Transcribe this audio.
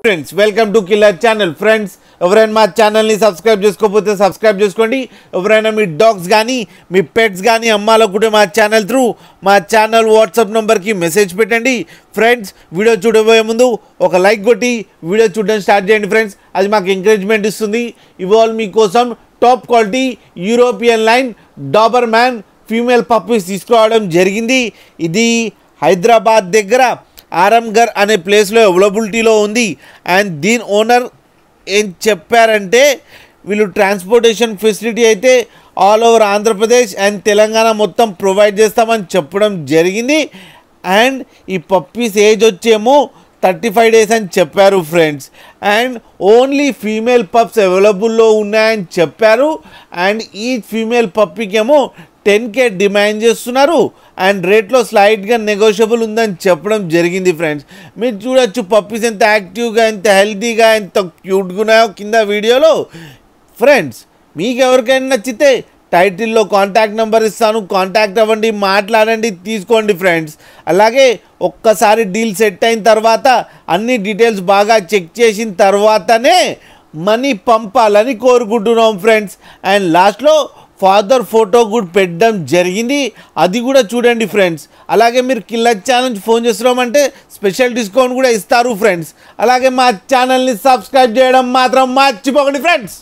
Friends welcome to killer channel. Friends ఎవరైనా మా ఛానల్ని సబ్స్క్రైబ్ చేసుకోకపోతే సబ్స్క్రైబ్ చేసుకోండి. ఎవరైనా మీ డాగ్స్ కానీ మీ పెట్స్ కానీ అమ్మాలనుకుంటే మా ఛానల్ త్రూ మా ఛానల్ వాట్సాప్ నెంబర్కి మెసేజ్ పెట్టండి. ఫ్రెండ్స్ వీడియో చూడబోయే ముందు ఒక లైక్ కొట్టి వీడియో చూడడం స్టార్ట్ చేయండి ఫ్రెండ్స్. అది మాకు ఎంకరేజ్మెంట్ ఇస్తుంది. ఇవాళ మీకోసం top quality European line Dabur man female puppies తీసుకురావడం జరిగింది. ఇది హైదరాబాద్ దగ్గర ఆరంఘర్ అనే ప్లేస్లో అవైలబిలిటీలో ఉంది. అండ్ దీని ఓనర్ ఏం చెప్పారంటే వీళ్ళు ట్రాన్స్పోర్టేషన్ ఫెసిలిటీ అయితే all over Andhra Pradesh and Telangana మొత్తం ప్రొవైడ్ చేస్తామని చెప్పడం జరిగింది. అండ్ ఈ పప్పీస్ ఏజ్ వచ్చేమో 35 days అని చెప్పారు friends. And only female pups అవైలబుల్లో ఉన్నాయని చెప్పారు. అండ్ ఈ ఫీమేల్ పప్పీకేమో 10K డిమాండ్ చేస్తున్నారు. అండ్ రేట్లో స్లైట్గా నెగోషియబుల్ ఉందని చెప్పడం జరిగింది ఫ్రెండ్స్. మీరు చూడొచ్చు పప్పీస్ ఎంత యాక్టివ్గా, ఎంత హెల్తీగా, ఎంత క్యూట్గా ఉన్నాయో కింద వీడియోలో. ఫ్రెండ్స్ మీకు ఎవరికైనా నచ్చితే టైటిల్లో కాంటాక్ట్ నెంబర్ ఇస్తాను, కాంటాక్ట్ అవ్వండి, మాట్లాడండి, తీసుకోండి ఫ్రెండ్స్. అలాగే ఒక్కసారి డీల్ సెట్ అయిన తర్వాత అన్ని డీటెయిల్స్ బాగా చెక్ చేసిన తర్వాతనే మనీ పంపాలని కోరుకుంటున్నాం ఫ్రెండ్స్. అండ్ లాస్ట్లో ఫాదర్ ఫోటో కూడా పెట్టడం జరిగింది, అది కూడా చూడండి ఫ్రెండ్స్. అలాగే మీరు కిల్లర్ ఛానల్ ఫోన్ చేస్తున్నామంటే స్పెషల్ డిస్కౌంట్ కూడా ఇస్తారు ఫ్రెండ్స్. అలాగే మా ఛానల్ని సబ్స్క్రైబ్ చేయడం మాత్రం మర్చిపోకండి ఫ్రెండ్స్.